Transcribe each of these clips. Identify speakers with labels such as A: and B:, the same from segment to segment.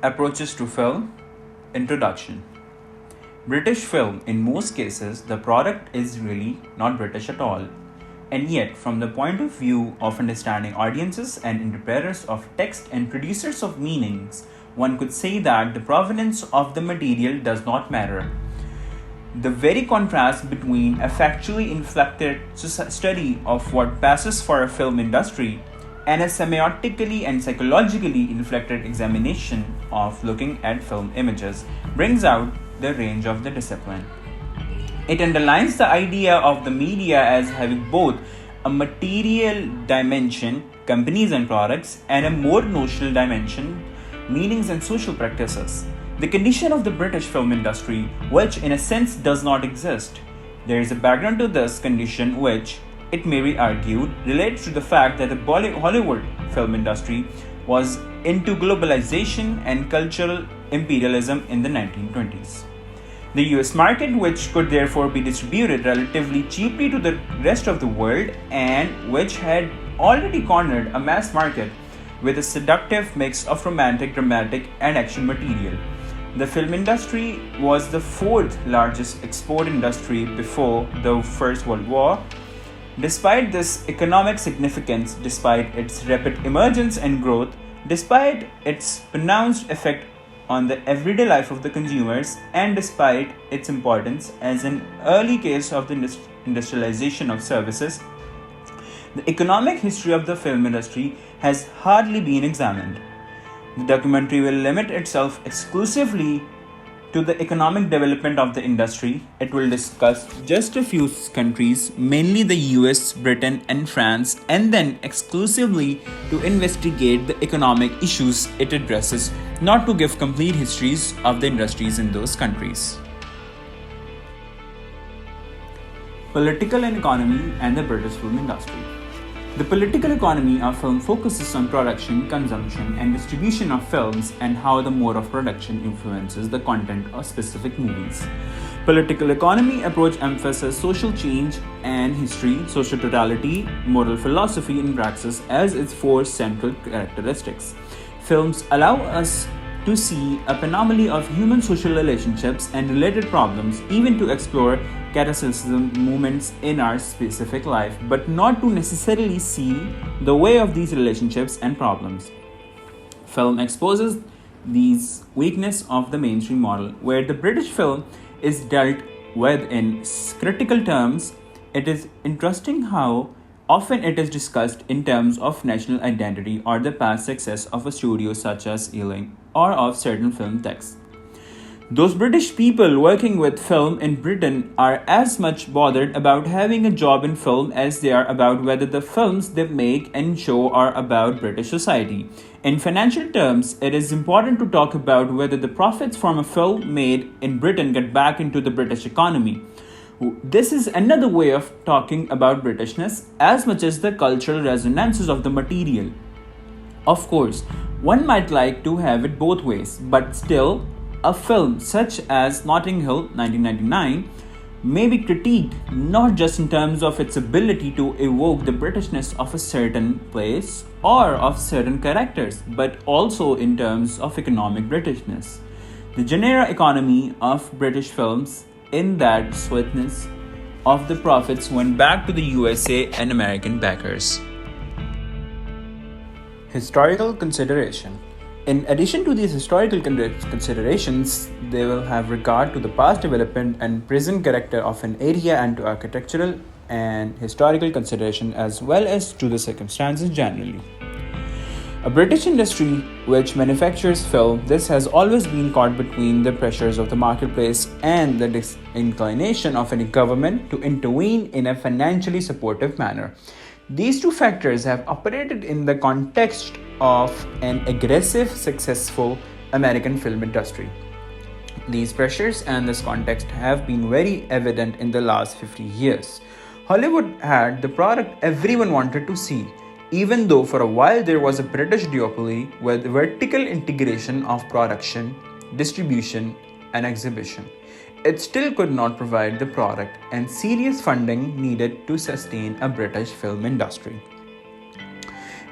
A: Approaches to film. Introduction. British film, in most cases, the product is really not British at all. And yet, from the point of view of understanding audiences and interpreters of text and producers of meanings, one could say that the provenance of the material does not matter. The very contrast between a factually inflected study of what passes for a film industry and a semiotically and psychologically inflected examination of looking at film images brings out the range of the discipline. It underlines the idea of the media as having both a material dimension, companies and products, and a more notional dimension, meanings and social practices. The condition of the British film industry, which in a sense does not exist. There is a background to this condition which, it may be argued, relates to the fact that the Hollywood film industry was into globalization and cultural imperialism in the 1920s. The US market, which could therefore be distributed relatively cheaply to the rest of the world and which had already cornered a mass market with a seductive mix of romantic, dramatic, and action material. The film industry was the fourth largest export industry before the First World War. Despite this economic significance, despite its rapid emergence and growth, despite its pronounced effect on the everyday life of the consumers, and despite its importance as an early case of the industrialization of services, the economic history of the film industry has hardly been examined. The documentary will limit itself exclusively to the economic development of the industry. It will discuss just a few countries, mainly the US, Britain, and France, and then exclusively to investigate the economic issues it addresses, not to give complete histories of the industries in those countries. Political and economy and the British film industry. The political economy of film focuses on production, consumption, and distribution of films and how the mode of production influences the content of specific movies. Political economy approach emphasizes social change and history, social totality, moral philosophy, and praxis as its four central characteristics. Films allow us to see a anomaly of human social relationships and related problems, even to explore cataclysm moments in our specific life, but not to necessarily see the way of these relationships and problems. Film exposes these weakness of the mainstream model, where the British film is dealt with in critical terms. It is interesting how often it is discussed in terms of national identity or the past success of a studio such as Ealing or of certain film texts. Those British people working with film in Britain are as much bothered about having a job in film as they are about whether the films they make and show are about British society. In financial terms, it is important to talk about whether the profits from a film made in Britain get back into the British economy. This is another way of talking about Britishness as much as the cultural resonances of the material. Of course, one might like to have it both ways, but still, a film such as Notting Hill 1999 may be critiqued not just in terms of its ability to evoke the Britishness of a certain place or of certain characters, but also in terms of economic Britishness. The genre economy of British films, in that sweetness of the profits, went back to the USA and American backers. Historical consideration. In addition to these historical considerations, they will have regard to the past development and present character of an area and to architectural and historical consideration as well as to the circumstances generally. A British industry which manufactures film, this has always been caught between the pressures of the marketplace and the disinclination of any government to intervene in a financially supportive manner. These two factors have operated in the context of an aggressive, successful American film industry. These pressures and this context have been very evident in the last 50 years. Hollywood had the product everyone wanted to see, even though for a while there was a British duopoly with vertical integration of production, distribution, and exhibition. It still could not provide the product and serious funding needed to sustain a British film industry.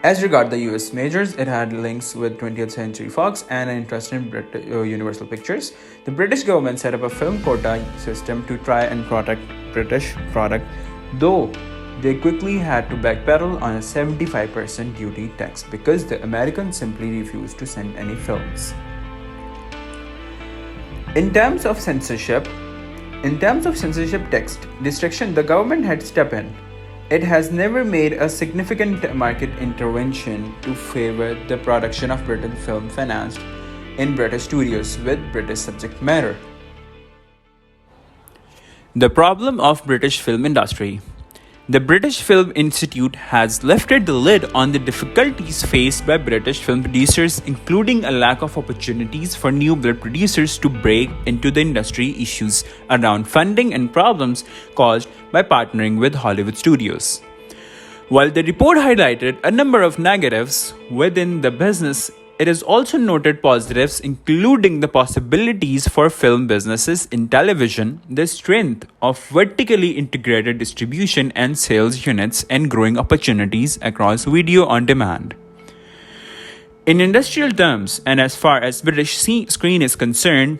A: As regard the US majors, it had links with 20th Century Fox and an interest in Universal Pictures. The British government set up a film quota system to try and protect British product, though they quickly had to backpedal on a 75% duty tax because the Americans simply refused to send any films. In terms of censorship text restriction, the government had stepped in. It has never made a significant market intervention to favor the production of British film financed in British studios with British subject matter. The problem of British film industry. The British Film Institute has lifted the lid on the difficulties faced by British film producers, including a lack of opportunities for new blood producers to break into the industry, issues around funding, and problems caused by partnering with Hollywood studios. While the report highlighted a number of negatives within the business, it has also noted positives, including the possibilities for film businesses in television, the strength of vertically integrated distribution and sales units, and growing opportunities across video on demand. In industrial terms, and as far as British screen is concerned,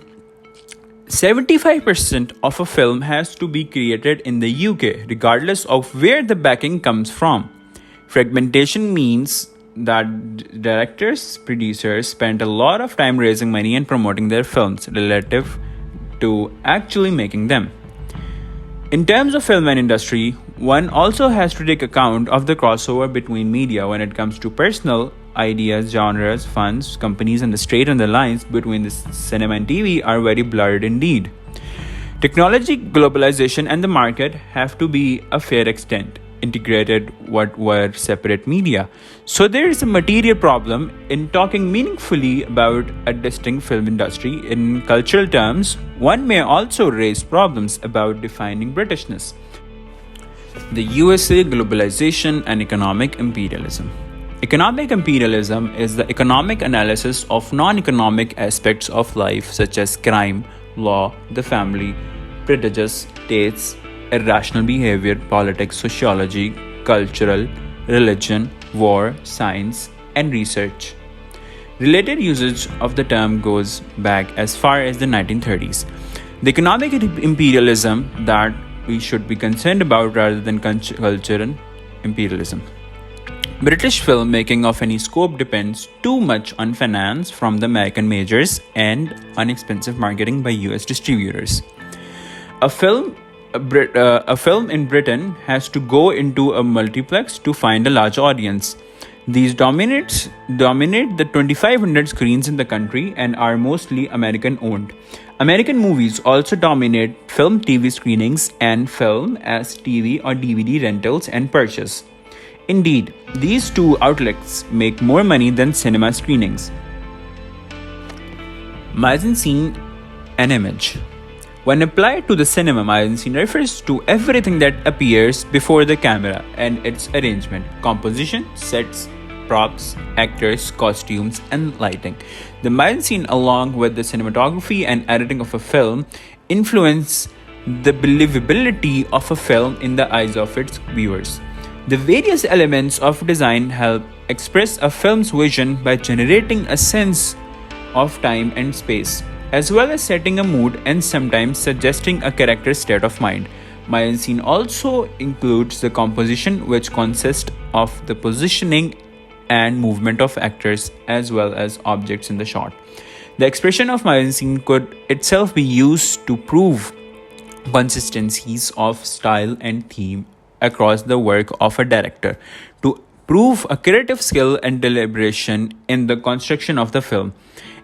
A: 75% of a film has to be created in the UK, regardless of where the backing comes from. Fragmentation means that directors, producers spend a lot of time raising money and promoting their films relative to actually making them. In terms of film and industry, one also has to take account of the crossover between media when it comes to personal ideas, genres, funds, companies, and the straight and the lines between the cinema and TV are very blurred indeed. Technology, globalization, and the market have to be a fair extent integrated what were separate media. So there is a material problem in talking meaningfully about a distinct film industry. In cultural terms, one may also raise problems about defining Britishness. The USA, globalization, and economic imperialism. Economic imperialism is the economic analysis of non-economic aspects of life such as crime, law, the family, prejudice, tastes, irrational behavior, politics, sociology, cultural, religion, war, science, and research. Related usage of the term goes back as far as the 1930s. The economic imperialism that we should be concerned about rather than cultural imperialism. British filmmaking of any scope depends too much on finance from the American majors and on expensive marketing by US distributors. A film in Britain has to go into a multiplex to find a large audience. These dominate the 2,500 screens in the country and are mostly American owned. American movies also dominate film TV screenings and film as TV or DVD rentals and purchase. Indeed, these two outlets make more money than cinema screenings. Mise-en-scene and image. When applied to the cinema, mise-en-scene refers to everything that appears before the camera and its arrangement, composition, sets, props, actors, costumes, and lighting. The mise-en-scene, along with the cinematography and editing of a film, influence the believability of a film in the eyes of its viewers. The various elements of design help express a film's vision by generating a sense of time and space, as well as setting a mood and sometimes suggesting a character's state of mind. Mise-en-scene also includes the composition, which consists of the positioning and movement of actors as well as objects in the shot. The expression of mise-en-scene could itself be used to prove consistencies of style and theme across the work of a director, to prove a creative skill and deliberation in the construction of the film.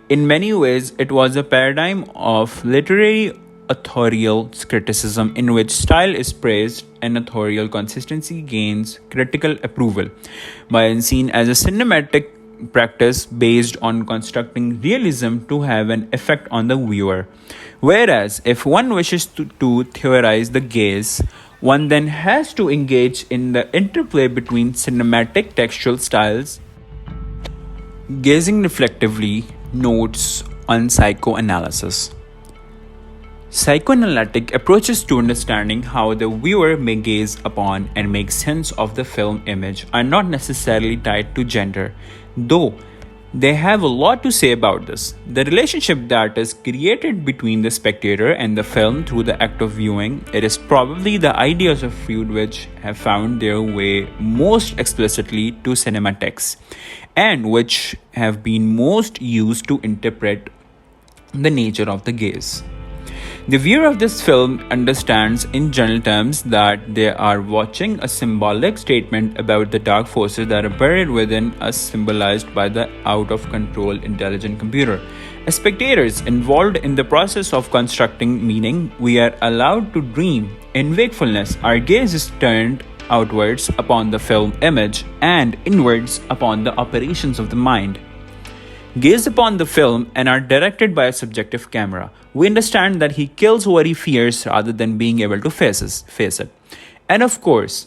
A: In many ways, it was a paradigm of literary authorial criticism in which style is praised and authorial consistency gains critical approval. Mise-en-scene as a cinematic practice based on constructing realism to have an effect on the viewer. Whereas, if one wishes to theorize the gaze, one then has to engage in the interplay between cinematic textual styles. Gazing reflectively notes on psychoanalysis. Psychoanalytic approaches to understanding how the viewer may gaze upon and make sense of the film image are not necessarily tied to gender, though they have a lot to say about this. The relationship that is created between the spectator and the film through the act of viewing, it is probably the ideas of Freud which have found their way most explicitly to cinema texts and which have been most used to interpret the nature of the gaze. The viewer of this film understands in general terms that they are watching a symbolic statement about the dark forces that are buried within us, symbolized by the out of control intelligent computer. As spectators involved in the process of constructing meaning, we are allowed to dream. In wakefulness, our gaze is turned outwards upon the film image and inwards upon the operations of the mind. Gaze upon the film and are directed by a subjective camera. We understand that he kills what he fears rather than being able to face it. And of course,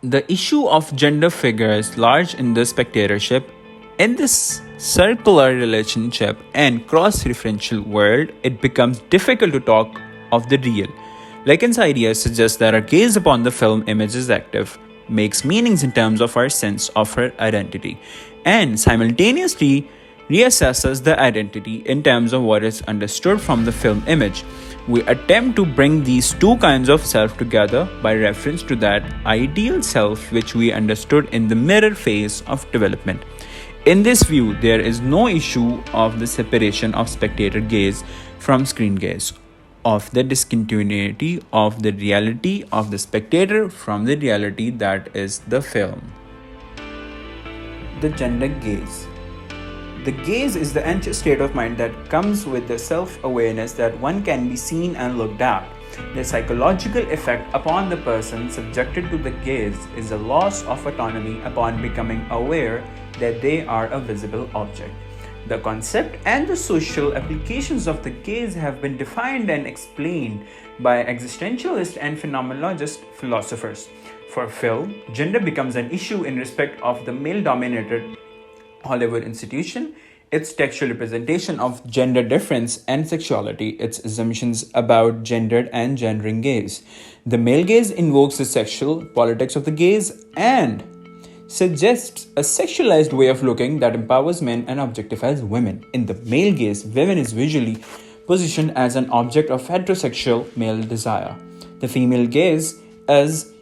A: the issue of gender figures large in the spectatorship. In this circular relationship and cross-referential world, it becomes difficult to talk of the real. Lacan's idea suggests that our gaze upon the film image is active, makes meanings in terms of our sense of her identity, and simultaneously reassesses the identity in terms of what is understood from the film image. We attempt to bring these two kinds of self together by reference to that ideal self which we understood in the mirror phase of development. In this view, there is no issue of the separation of spectator gaze from screen gaze, of the discontinuity of the reality of the spectator from the reality that is the film. The gender gaze. The gaze is the anxious state of mind that comes with the self-awareness that one can be seen and looked at. The psychological effect upon the person subjected to the gaze is a loss of autonomy upon becoming aware that they are a visible object. The concept and the social applications of the gaze have been defined and explained by existentialist and phenomenologist philosophers. For film, gender becomes an issue in respect of the male-dominated Hollywood institution, its textual representation of gender difference and sexuality, its assumptions about gendered and gendering gaze. The male gaze invokes the sexual politics of the gaze and suggests a sexualized way of looking that empowers men and objectifies women. In the male gaze, women is visually positioned as an object of heterosexual male desire. The female gaze is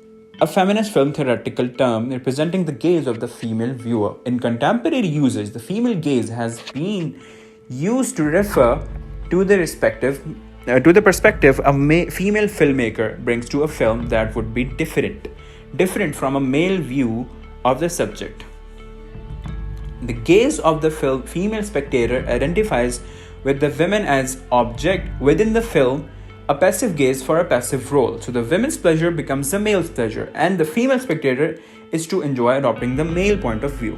A: a feminist film theoretical term representing the gaze of the female viewer. In contemporary usage, the female gaze has been used to refer to the perspective a female filmmaker brings to a film that would be different from a male view of the subject. The gaze of the female spectator identifies with the women as object within the film, a passive gaze for a passive role. So the women's pleasure becomes the male's pleasure, and the female spectator is to enjoy adopting the male point of view.